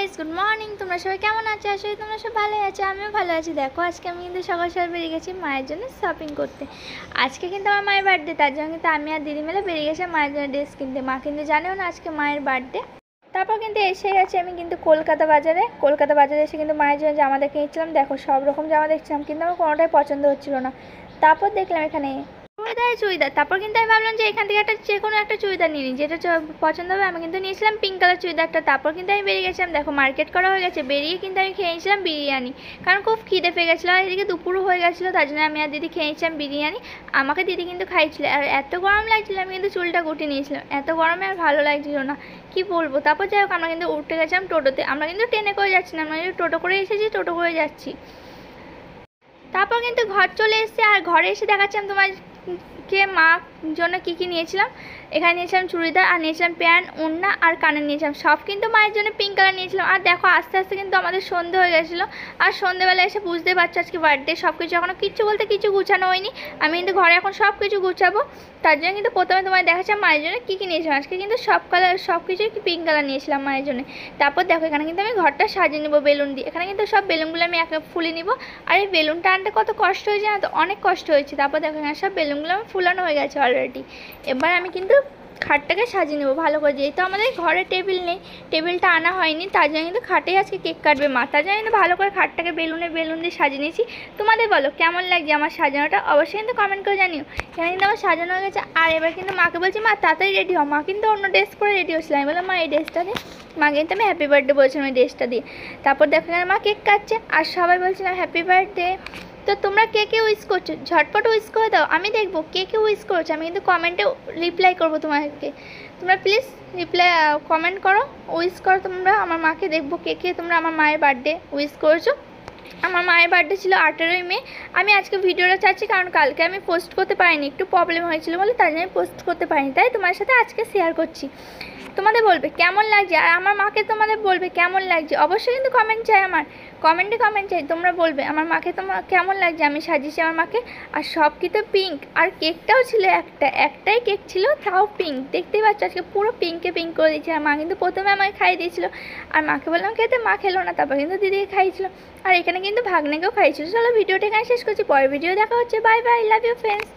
Guys, good morning. তোমরা সবাই কেমন আছো? আসলে তোমরা সব ভালো আছো, আমিও ভালো আছি। দেখো আজকে আমি কিন্তু সকাল সকাল বেরিয়ে গেছি মায়ের জন্য শপিং করতে। আজকে কিন্তু আমার মায়ের বার্থডে, তার জন্য কিন্তু আমি আর দিদি মিলে বেরিয়ে গেছি মায়ের জন্য ড্রেস কিনতে। মা কিন্তু জানেও না আজকে মায়ের বার্থডে। তারপর কিন্তু এসে গেছি আমি কিন্তু কলকাতা বাজারে এসে কিন্তু মায়ের জন্য জামা দেখে নিচ্ছিলাম। দেখো সব রকম জামা দেখছিলাম, কিন্তু আমার কোনোটাই পছন্দ হচ্ছিল না। তারপর দেখলাম এখানে চুড়িদার। তারপর কিন্তু আমি ভাবলাম যে এখান থেকে যে কোনো একটা চুড়িদার নিয়ে নিই, যেটা পছন্দ হবে। আমি কিন্তু নিয়েছিলাম পিঙ্ক কালার চুড়িদারটা। তারপর কিন্তু আমি বেরিয়ে গেছিলাম। দেখো মার্কেট করা হয়ে গেছে, বেরিয়ে কিন্তু আমি খেয়ে নিয়েছিলাম বিরিয়ানি, কারণ খুব খিদে পেয়ে গেছিলো। আর এদিকে দুপুরও হয়ে গেছিলো, তার জন্য আমি আর দিদি খেয়ে নিয়েছিলাম বিরিয়ানি। আমাকে দিদি কিন্তু খাইছিল। আর এত গরম লাগছিলো, আমি কিন্তু চুলটা গুটিয়ে নিয়েছিলাম। এত গরমে আর ভালো লাগছিল না, কি বলবো। তারপর যাই হোক আমরা কিন্তু উঠতে গেছিলাম টোটোতে। আমরা কিন্তু ট্রেনে করে যাচ্ছি না, আমরা কিন্তু টোটো করে এসেছি, টোটো করে যাচ্ছি। তারপর কিন্তু ঘর চলে এসেছে। আর ঘরে এসে দেখাচ্ছিলাম তোমাকে মার জন্য কী কী নিয়েছিলাম। এখানে নিয়েছিলাম চুড়িদার, আর নিয়েছিলাম প্যান্ট, ওড়না আর কানের নিয়েছিলাম। সব কিন্তু মায়ের জন্য পিঙ্ক কালার নিয়েছিলাম। আর দেখো আস্তে আস্তে কিন্তু আমাদের সন্ধে হয়ে গেছিলো। আর সন্ধেবেলা এসে বুঝতে পারছো আজকে বার্থডে, সব কিছু এখনও কিচ্ছু বলতে কিছু গুছানো হয়নি। আমি কিন্তু ঘরে এখন সব কিছু গুছাবো। তার জন্য কিন্তু প্রথমে তোমায় দেখাচ্ছিলাম মায়ের জন্য কী কী নিয়েছিলাম। আজকে কিন্তু সব কিছুই পিঙ্ক কালার নিয়েছিলাম মায়ের জন্য। তারপর দেখো এখানে কিন্তু আমি ঘরটা সাজিয়ে নেবো বেলুন দিয়ে। এখানে কিন্তু সব বেলুনগুলো আমি ফুলে নিব। আর এই বেলুনটা আনতে কত কষ্ট হয়েছে না, তো অনেক কষ্ট হয়েছে। তারপর দেখো এখানে সব বেলুনগুলো আমার ফুলানো হয়ে গেছে অলরেডি। এবার আমি কিন্তু খাটটাকে সাজিয়ে নেবো ভালো করে। যেহেতু আমাদের ঘরে টেবিল নেই, টেবিলটা আনা হয়নি, তার জন্য কিন্তু খাটেই আজকে কেক কাটবে মা। তার জন্য কিন্তু ভালো করে খাটটাকে বেলুন দিয়ে সাজিয়ে নিয়েছি। তোমাদের বলো কেমন লাগছে আমার সাজানোটা, অবশ্যই কিন্তু কমেন্ট করে জানিও। এখানে কিন্তু আমার সাজানো হয়ে গেছে। আর এবার কিন্তু মাকে বলছি মা তাড়াতাড়ি রেডি হও। মা কিন্তু অন্য ড্রেস পরে রেডি হচ্ছিলাম। আমি বললাম মা এই ড্রেসটা দিয়ে। মা কিন্তু আমি হ্যাপি বার্থডে বলছিলাম এই ড্রেসটা দিয়ে। তারপর দেখো এখানে মা কেক কাটছে, আর সবাই বলছিলাম হ্যাপি বার্থডে। তো তোমরা কে কে উইশ করছো, ঝটপট উইশ করে দাও, আমি দেখবো কে কে উইশ করছো। আমি কিন্তু কমেন্টে রিপ্লাই করবো তোমাদেরকে। তোমরা প্লিজ কমেন্ট করো, উইশ করো তোমরা আমার মাকে, দেখবো কে কে তোমরা আমার মায়ের বার্থডে উইশ করেছো। আমার মায়ের বার্থডে ছিল 18ই মে। আমি আজকে ভিডিওটা চাচ্ছি কারণ কালকে আমি পোস্ট করতে পারিনি, একটু প্রবলেম হয়েছিল বলে, তাই জন্য পোস্ট করতে পারিনি। তাই তোমার সাথে আজকে শেয়ার করছি। তোমাদের বলবে কেমন লাগছে, আর আমার মাকে তোমাদের বলবে কেমন লাগছে। অবশ্যই কিন্তু কমেন্ট চাই, আমার কমেন্ট চাই। তোমরা বলবে আমার মাকে তোমার কেমন লাগছে, আমি সাজিয়েছি আমার মাকে। আর সব কি তো পিঙ্ক, আর কেকটাও ছিল একটাই কেক ছিল, তাও পিঙ্ক। দেখতেই পাচ্ছ আজকে পুরো পিঙ্ক করে দিয়েছি। আর মা কিন্তু প্রথমে আমাকে খাইয়ে দিয়েছিল, আর মাকে বললাম খেতে, মা খেলো না। তারপর কিন্তু দিদিকে খাইয়েছিল, আর এখানে কিন্তু ভাগ্নেকেও খাইয়েছিল। চলো ভিডিওটা এখানে শেষ করছি, পরের ভিডিও দেখা হচ্ছে। Bye bye, love you friends.